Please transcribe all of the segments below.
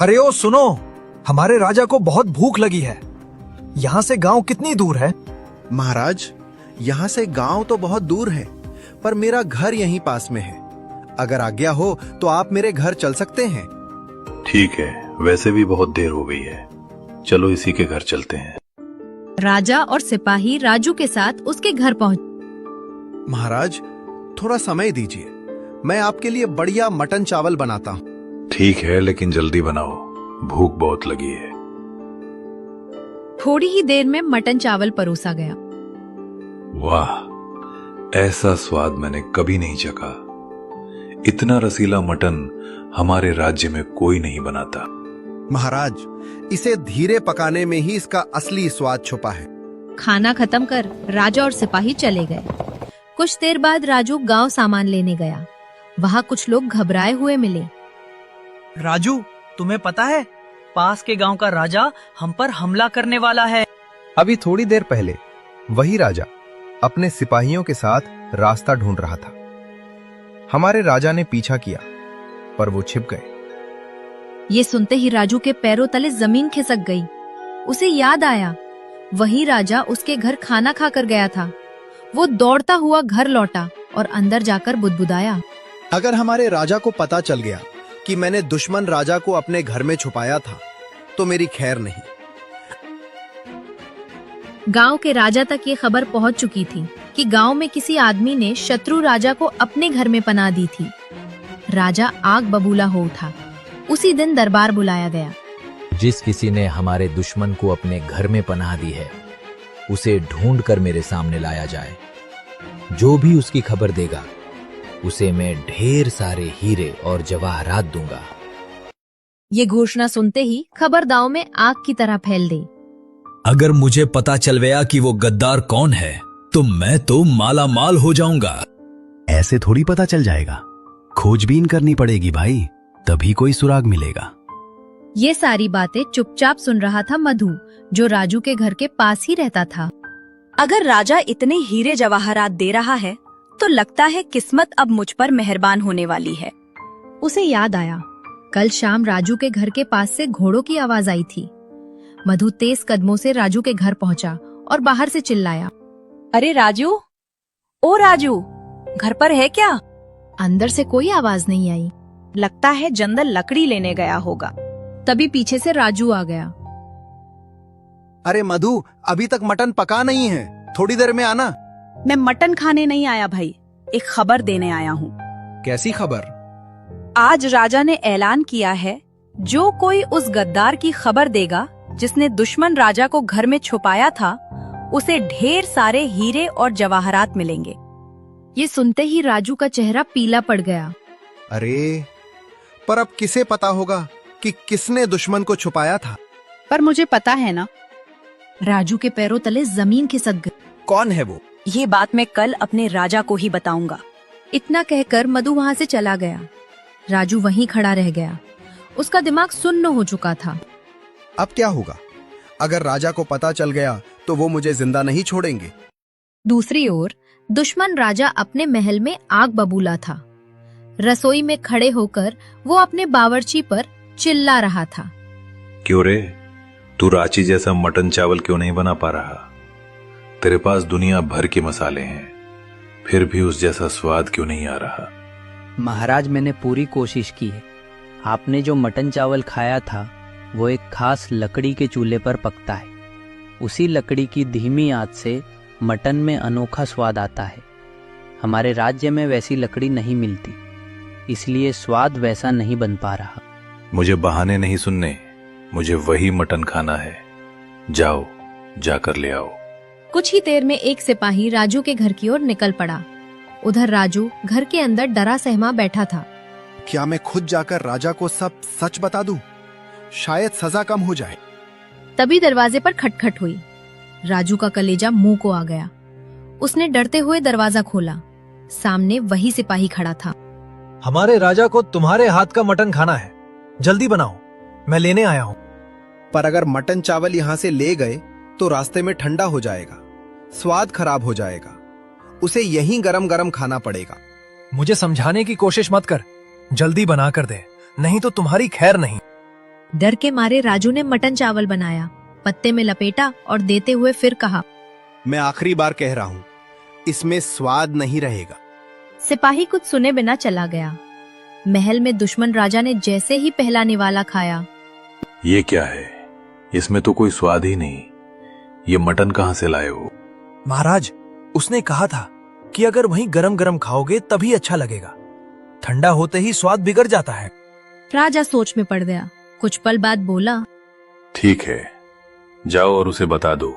अरे ओ सुनो, हमारे राजा को बहुत भूख लगी है। यहाँ से गांव कितनी दूर है? महाराज, यहाँ से गांव तो बहुत दूर है, पर मेरा घर यहीं पास में है। अगर आज्ञा हो तो आप मेरे घर चल सकते हैं। ठीक है, वैसे भी बहुत देर हो गई है, चलो इसी के घर चलते हैं। राजा और सिपाही राजू के साथ उसके घर पहुंचे। महाराज, थोड़ा समय दीजिए, मैं आपके लिए बढ़िया मटन चावल बनाता हूँ। ठीक है, लेकिन जल्दी बनाओ, भूख बहुत लगी है। थोड़ी ही देर में मटन चावल परोसा गया। वाह, ऐसा स्वाद मैंने कभी नहीं चखा। इतना रसीला मटन हमारे राज्य में कोई नहीं बनाता। महाराज, इसे धीरे पकाने में ही इसका असली स्वाद छुपा है। खाना खत्म कर राजा और सिपाही चले गए। कुछ देर बाद राजू गांव सामान लेने गया। वहाँ कुछ लोग घबराए हुए मिले। राजू, तुम्हें पता है, पास के गांव का राजा हम पर हमला करने वाला है। अभी थोड़ी देर पहले वही राजा अपने सिपाहियों के साथ रास्ता ढूंढ रहा था। हमारे राजा ने पीछा किया, पर वो छिप गए। ये सुनते ही राजू के पैरों तले जमीन खिसक गई। उसे याद आया, वही राजा उसके घर खाना खाकर गया था। वो दौड़ता हुआ घर लौटा और अंदर जाकर बुदबुदाया, अगर हमारे राजा को पता चल गया कि मैंने दुश्मन राजा को अपने घर में छुपाया था, तो मेरी खैर नहीं। गांव के राजा तक ये खबर पहुंच चुकी थी कि गांव में किसी आदमी ने शत्रु राजा को अपने घर में पनाह दी थी। राजा आग बबूला हो उठा। उसी दिन दरबार बुलाया गया। जिस किसी ने हमारे दुश्मन को अपने घर में पनाह दी है, उसे ढूंढ कर मेरे सामने लाया जाए। जो भी उसकी खबर देगा, उसे मैं ढेर सारे हीरे और जवाहरात दूंगा। ये घोषणा सुनते ही खबर गांव में आग की तरह फैल गई। अगर मुझे पता चल गया कि वो गद्दार कौन है, तो मैं तो माला माल हो जाऊंगा। ऐसे थोड़ी पता चल जाएगा, खोजबीन करनी पड़ेगी भाई, तभी कोई सुराग मिलेगा। ये सारी बातें चुपचाप सुन रहा था मधु, जो राजू के घर के पास ही रहता था। अगर राजा इतने हीरे जवाहरात दे रहा है, तो लगता है किस्मत अब मुझ पर मेहरबान होने वाली है। उसे याद आया, कल शाम राजू के घर के पास से घोड़ों की आवाज आई थी। मधु तेज कदमों से राजू के घर पहुंचा और बाहर से चिल्लाया, अरे राजू, ओ राजू, घर पर है क्या? अंदर से कोई आवाज नहीं आई। लगता है जंदल लकड़ी लेने गया होगा। तभी पीछे से राजू आ गया। अरे मधु, अभी तक मटन पका नहीं है, थोड़ी देर में आना। मैं मटन खाने नहीं आया भाई, एक खबर देने आया हूँ। कैसी खबर? आज राजा ने ऐलान किया है, जो कोई उस गद्दार की खबर देगा जिसने दुश्मन राजा को घर में छुपाया था, उसे ढेर सारे हीरे और जवाहरात मिलेंगे। ये सुनते ही राजू का चेहरा पीला पड़ गया। अरे, पर अब किसे पता होगा कि किसने दुश्मन को छुपाया था? पर मुझे पता है ना। राजू के पैरों तले जमीन खिसक गई। कौन है वो? ये बात मैं कल अपने राजा को ही बताऊंगा। इतना कहकर मधु वहाँ से चला गया। राजू वहीं खड़ा रह गया। उसका दिमाग सुन्न हो चुका था। अब क्या होगा? अगर राजा को पता चल गया तो वो मुझे जिंदा नहीं छोड़ेंगे। दूसरी ओर दुश्मन राजा अपने महल में आग बबूला था। रसोई में खड़े होकर वो अपने बावर्ची पर चिल्ला रहा था, क्यों रे, तू रांची जैसा मटन चावल क्यों नहीं बना पा रहा? तेरे पास दुनिया भर के मसाले हैं, फिर भी उस जैसा स्वाद क्यों नहीं आ रहा? महाराज, मैंने पूरी कोशिश की है। आपने जो मटन चावल खाया था, वो एक खास लकड़ी के चूल्हे पर पकता है। उसी लकड़ी की धीमी आंच से मटन में अनोखा स्वाद आता है। हमारे राज्य में वैसी लकड़ी नहीं मिलती, इसलिए स्वाद वैसा नहीं बन पा रहा। मुझे बहाने नहीं सुनने, मुझे वही मटन खाना है। जाओ, जाकर ले आओ। कुछ ही देर में एक सिपाही राजू के घर की ओर निकल पड़ा। उधर राजू घर के अंदर डरा सहमा बैठा था। क्या मैं खुद जाकर राजा को सब सच बता दूं? शायद सजा कम हो जाए। तभी दरवाजे पर खटखट हुई। राजू का कलेजा मुंह को आ गया। उसने डरते हुए दरवाजा खोला। सामने वही सिपाही खड़ा था। हमारे राजा को तुम्हारे हाथ का मटन खाना है, जल्दी बनाओ, मैं लेने आया हूँ। पर अगर मटन चावल यहाँ से ले गए तो रास्ते में ठंडा हो जाएगा, स्वाद खराब हो जाएगा। उसे यहीं गरम गरम खाना पड़ेगा। मुझे समझाने की कोशिश मत कर, जल्दी बना कर दे, नहीं तो तुम्हारी खैर नहीं। डर के मारे राजू ने मटन चावल बनाया, पत्ते में लपेटा और देते हुए फिर कहा, मैं आखिरी बार कह रहा हूं, इसमें स्वाद नहीं रहेगा। सिपाही कुछ सुने बिना चला गया। महल में दुश्मन राजा ने जैसे ही पहला निवाला खाया, ये क्या है? इसमें तो कोई स्वाद ही नहीं। ये मटन कहां से लाए हो? महाराज, उसने कहा था कि अगर वहीं गरम गरम खाओगे तभी अच्छा लगेगा, ठंडा होते ही स्वाद बिगड़ जाता है। राजा सोच में पड़ गया। कुछ पल बाद बोला, ठीक है, जाओ और उसे बता दो,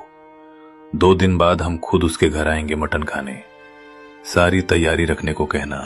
2 दिन बाद हम खुद उसके घर आएंगे मटन खाने। सारी तैयारी रखने को कहना।